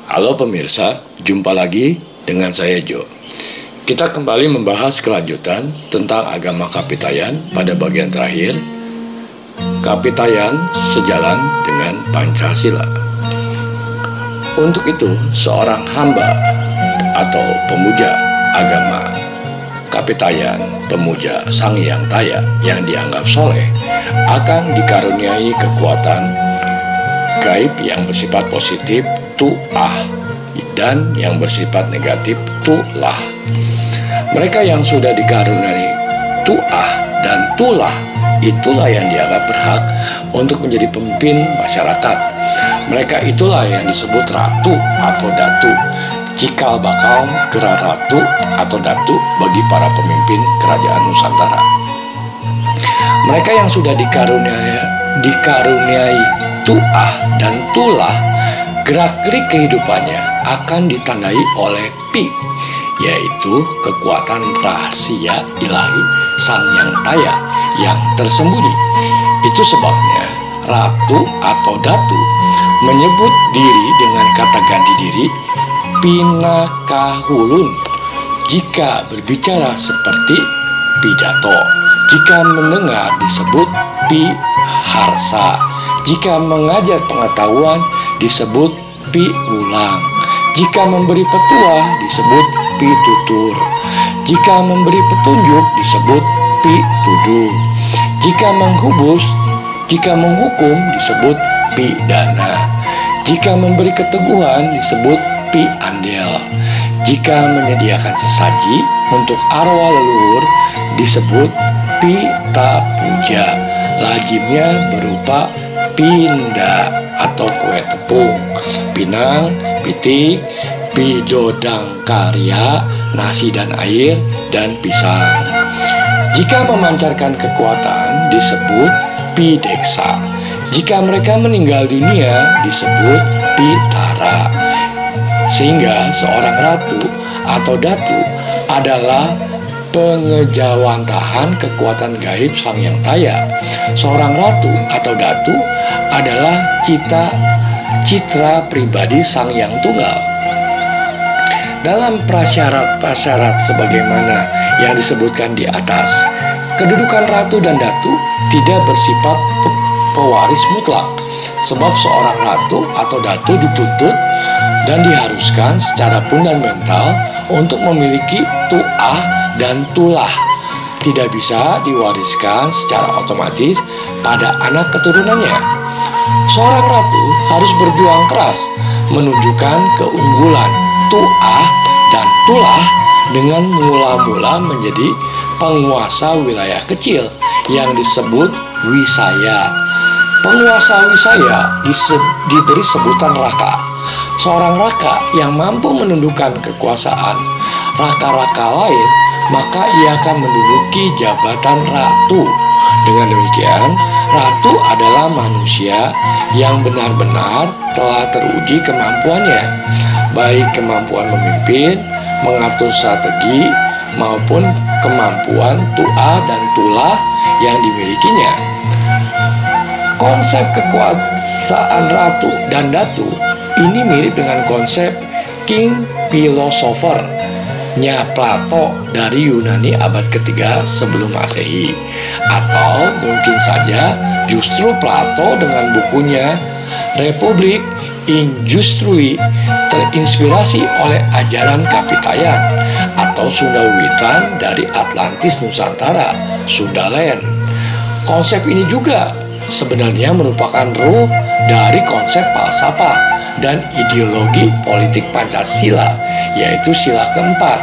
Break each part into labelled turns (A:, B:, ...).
A: Halo pemirsa, jumpa lagi dengan saya Jo. Kita kembali membahas kelanjutan tentang agama Kapitayan pada bagian terakhir. Kapitayan sejalan dengan Pancasila. Untuk itu, seorang hamba atau pemuja agama Kapitayan, pemuja Sang Hyang Taya yang dianggap soleh, akan dikaruniai kekuatan gaib yang bersifat positif tu'ah dan yang bersifat negatif tulah. Mereka yang sudah dikaruniai tu'ah dan tulah, itulah yang dianggap berhak untuk menjadi pemimpin masyarakat. Mereka itulah yang disebut ratu atau datu, cikal bakal gelar ratu atau datu bagi para pemimpin kerajaan Nusantara. Mereka yang sudah dikaruniai tu'ah dan tulah, gerak-gerik kehidupannya akan ditandai oleh pi, yaitu kekuatan rahasia ilahi Sang Hyang Taya yang tersembunyi. Itu sebabnya ratu atau datu menyebut diri dengan kata ganti diri pinakahulun jika berbicara seperti pidato, jika mendengar disebut pi harsa, jika mengajar pengetahuan disebut pi ulang, jika memberi petua disebut pi tutur, jika memberi petunjuk disebut pi tuduh, jika menghukum disebut pi dana, jika memberi keteguhan disebut pi andel, jika menyediakan sesaji untuk arwah leluhur disebut pi tapuja, lazimnya berupa pinda atau kue tepung, pinang, pitik, pidodang karya, nasi dan air, dan pisang. Jika memancarkan kekuatan disebut pideksa. Jika mereka meninggal dunia disebut pitara. Sehingga seorang ratu atau datu adalah pengejawantahan kekuatan gaib Sang Hyang Taya. Seorang ratu atau datu adalah citra pribadi Sang Hyang Tunggal. Dalam prasyarat-prasyarat sebagaimana yang disebutkan di atas, kedudukan ratu dan datu tidak bersifat pewaris mutlak, sebab seorang ratu atau datu dituntut dan diharuskan secara fundamental untuk memiliki tu'ah dan tulah, tidak bisa diwariskan secara otomatis pada anak keturunannya. Seorang ratu harus berjuang keras menunjukkan keunggulan tu'ah dan tulah dengan mula-mula menjadi penguasa wilayah kecil yang disebut wisaya. Penguasa wisaya diberi sebutan raka. Seorang raka yang mampu menundukkan kekuasaan raka-raka lain, maka ia akan menduduki jabatan ratu. Dengan demikian, ratu adalah manusia yang benar-benar telah teruji kemampuannya, baik kemampuan memimpin, mengatur strategi, maupun kemampuan tu'ah dan tulah yang dimilikinya. Konsep kekuasaan ratu dan datu ini mirip dengan konsep king philosopher nya Plato dari Yunani abad ketiga sebelum Masehi, atau mungkin saja justru Plato dengan bukunya Republik Injustrui terinspirasi oleh ajaran Kapitayan atau Sundawiwitan dari Atlantis Nusantara, Sundaland. Konsep ini juga sebenarnya merupakan ruh dari konsep falsafah dan ideologi politik Pancasila, yaitu sila keempat,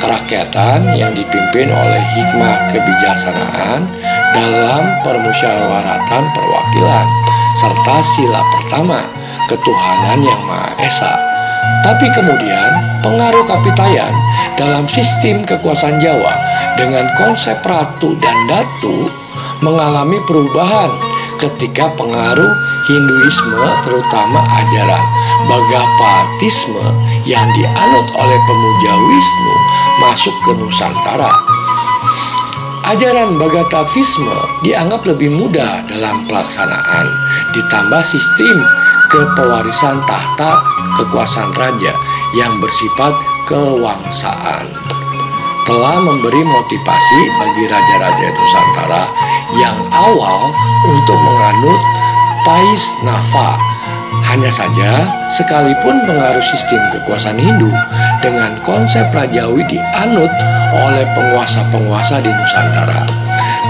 A: kerakyatan yang dipimpin oleh hikmah kebijaksanaan dalam permusyawaratan perwakilan, serta sila pertama, ketuhanan yang Maha Esa. Tapi kemudian pengaruh Kapitayan dalam sistem kekuasaan Jawa dengan konsep ratu dan datu mengalami perubahan ketika pengaruh Hinduisme, terutama ajaran Bagapatisme yang dianut oleh pemuja Wisnu, masuk ke Nusantara. Ajaran Bagapatisme dianggap lebih mudah dalam pelaksanaan, ditambah sistem ke pewarisan tahta kekuasaan raja yang bersifat kewangsaan, telah memberi motivasi bagi raja-raja Nusantara yang awal untuk menganut Vaishnava. Hanya saja, sekalipun pengaruh sistem kekuasaan Hindu dengan konsep Rajawi dianut oleh penguasa-penguasa di Nusantara,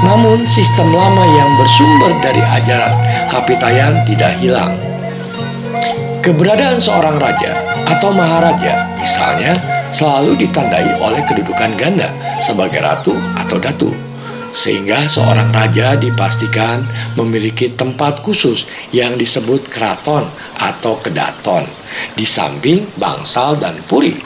A: namun sistem lama yang bersumber dari ajaran Kapitayan tidak hilang. Keberadaan seorang raja atau maharaja misalnya selalu ditandai oleh kedudukan ganda sebagai ratu atau datu, sehingga seorang raja dipastikan memiliki tempat khusus yang disebut keraton atau kedaton di samping bangsal dan puri.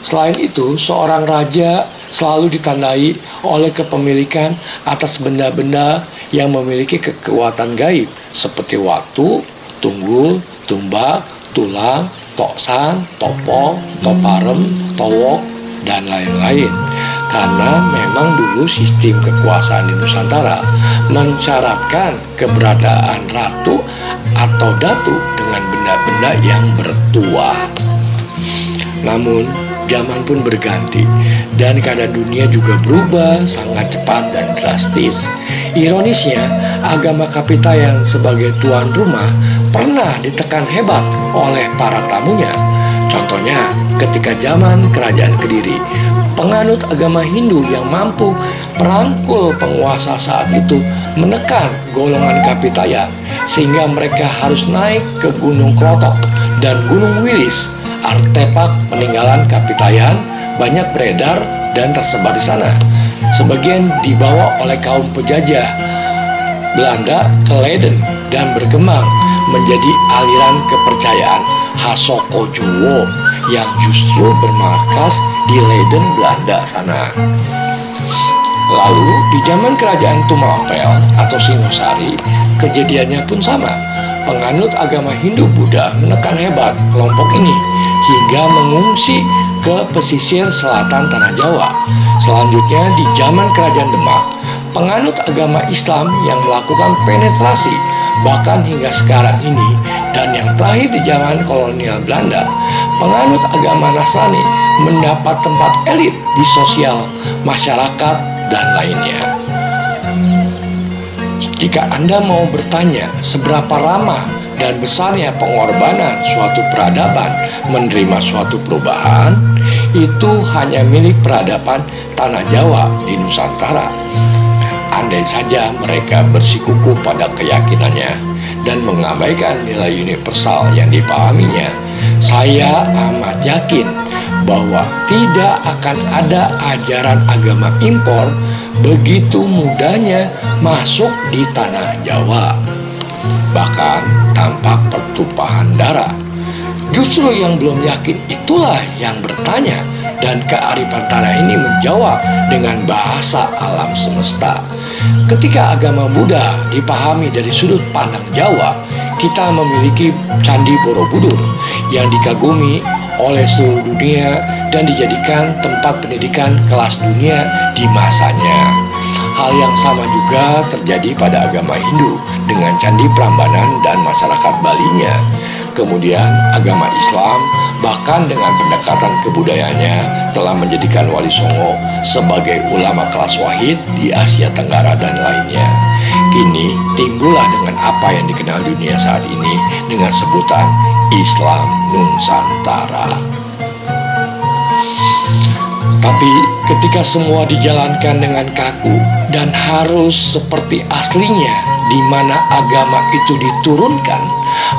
A: Selain itu, seorang raja selalu ditandai oleh kepemilikan atas benda-benda yang memiliki kekuatan gaib seperti waktu, tunggul, tumbak, tulang, toksan, topong, toparem, towok, dan lain-lain. Karena memang dulu sistem kekuasaan di Nusantara mensyaratkan keberadaan ratu atau datu dengan benda-benda yang bertuah. Namun, zaman pun berganti dan keadaan dunia juga berubah sangat cepat dan drastis. Ironisnya, agama Kapitayan sebagai tuan rumah pernah ditekan hebat oleh para tamunya. Contohnya, ketika zaman Kerajaan Kediri, penganut agama Hindu yang mampu merangkul penguasa saat itu menekan golongan Kapitayan sehingga mereka harus naik ke Gunung Klotok dan Gunung Wilis. Artefak peninggalan Kapitayan banyak beredar dan tersebar di sana. Sebagian dibawa oleh kaum penjajah Belanda ke Leiden dan berkembang menjadi aliran kepercayaan Hasokojowo yang justru bermarkas di Leiden, Belanda sana. Lalu di zaman kerajaan Tumapel atau Singosari, kejadiannya pun sama. Penganut agama Hindu Buddha menekan hebat kelompok ini hingga mengungsi ke pesisir selatan tanah Jawa. Selanjutnya di zaman kerajaan Demak, penganut agama Islam yang melakukan penetrasi bahkan hingga sekarang ini, dan yang terakhir di zaman kolonial Belanda, penganut agama Nasrani mendapat tempat elit di sosial, masyarakat, dan lainnya. Jika Anda mau bertanya seberapa ramah dan besarnya pengorbanan suatu peradaban menerima suatu perubahan, itu hanya milik peradaban tanah Jawa di Nusantara. Andai saja mereka bersikukuh pada keyakinannya dan mengabaikan nilai universal yang dipahaminya, saya amat yakin bahwa tidak akan ada ajaran agama impor begitu mudahnya masuk di tanah Jawa, bahkan tanpa pertumpahan darah. Justru yang belum yakin itulah yang bertanya, dan kearifan tanah ini menjawab dengan bahasa alam semesta. Ketika agama Buddha dipahami dari sudut pandang Jawa, kita memiliki Candi Borobudur yang dikagumi oleh seluruh dunia dan dijadikan tempat pendidikan kelas dunia di masanya. Hal yang sama juga terjadi pada agama Hindu dengan Candi Prambanan dan masyarakat Balinya. Kemudian agama Islam bahkan dengan pendekatan kebudayaannya telah menjadikan Wali Songo sebagai ulama kelas wahid di Asia Tenggara dan lainnya. Kini timbullah dengan apa yang dikenal dunia saat ini dengan sebutan Islam Nusantara. Tapi ketika semua dijalankan dengan kaku dan harus seperti aslinya di mana agama itu diturunkan,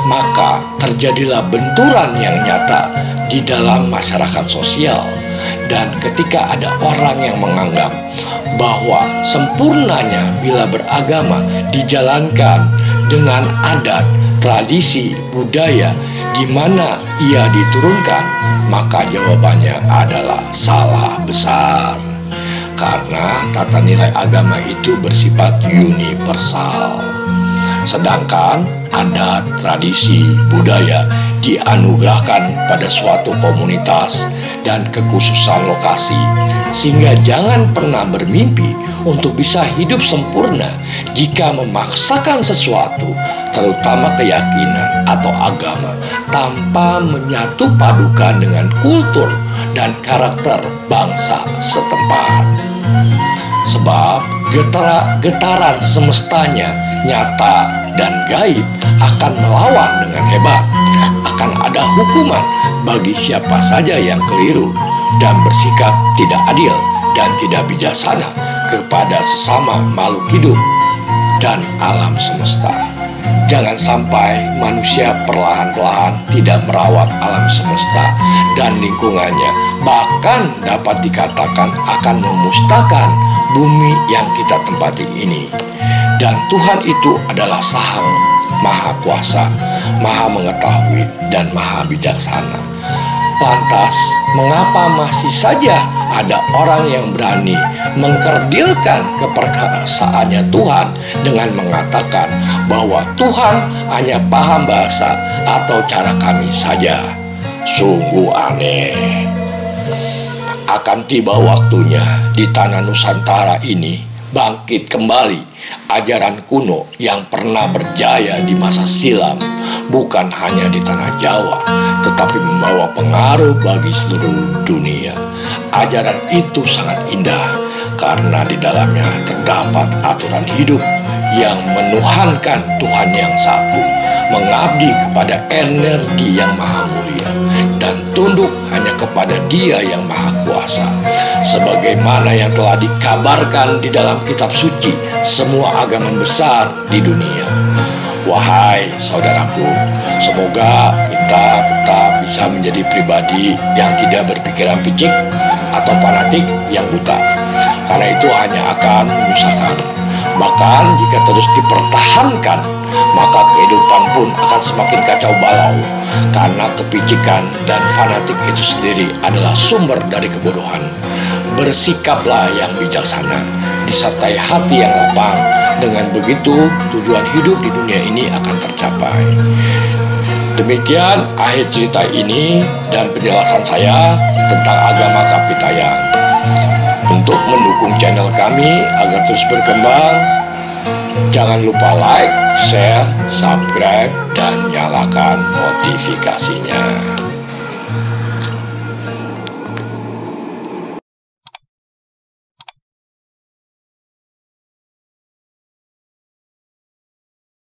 A: maka terjadilah benturan yang nyata di dalam masyarakat sosial. Dan ketika ada orang yang menganggap bahwa sempurnanya bila beragama dijalankan dengan adat, tradisi, budaya di mana ia diturunkan, maka jawabannya adalah salah besar. Karena tata nilai agama itu bersifat universal. Sedangkan adat, tradisi, budaya dianugerahkan pada suatu komunitas dan kekhususan lokasi, sehingga jangan pernah bermimpi untuk bisa hidup sempurna jika memaksakan sesuatu, terutama keyakinan atau agama, tanpa menyatu padukan dengan kultur dan karakter bangsa setempat. Sebab getaran semestanya nyata dan gaib akan melawan dengan hebat. Akan ada hukuman bagi siapa saja yang keliru dan bersikap tidak adil dan tidak bijaksana kepada sesama makhluk hidup dan alam semesta. Jangan sampai manusia perlahan-lahan tidak merawat alam semesta dan lingkungannya, bahkan dapat dikatakan akan memusnahkan bumi yang kita tempati ini. Dan Tuhan itu adalah Sang Maha Kuasa, Maha Mengetahui, dan Maha Bijaksana. Lantas, mengapa masih saja ada orang yang berani mengkerdilkan keperkasaannya Tuhan dengan mengatakan bahwa Tuhan hanya paham bahasa atau cara kami saja? Sungguh aneh. Akan tiba waktunya di tanah Nusantara ini bangkit kembali ajaran kuno yang pernah berjaya di masa silam, bukan hanya di tanah Jawa, tetapi membawa pengaruh bagi seluruh dunia. Ajaran itu sangat indah karena di dalamnya terdapat aturan hidup yang menuhankan Tuhan yang satu, mengabdi kepada energi yang maha mulia, dan tunduk hanya kepada Dia yang maha kuasa. Sebagaimana yang telah dikabarkan di dalam kitab suci semua agama besar di dunia. Wahai saudaraku, semoga kita tetap bisa menjadi pribadi yang tidak berpikiran picik atau fanatik yang buta, karena itu hanya akan menyusahkan. Bahkan jika terus dipertahankan, maka kehidupan pun akan semakin kacau balau, karena kepicikan dan fanatik itu sendiri adalah sumber dari kebodohan. Bersikaplah yang bijaksana, disertai hati yang lapang. Dengan begitu, tujuan hidup di dunia ini akan tercapai. Demikian akhir cerita ini dan penjelasan saya tentang agama Kapitayan. Untuk mendukung channel kami agar terus berkembang, jangan lupa like, share, subscribe, dan nyalakan notifikasinya.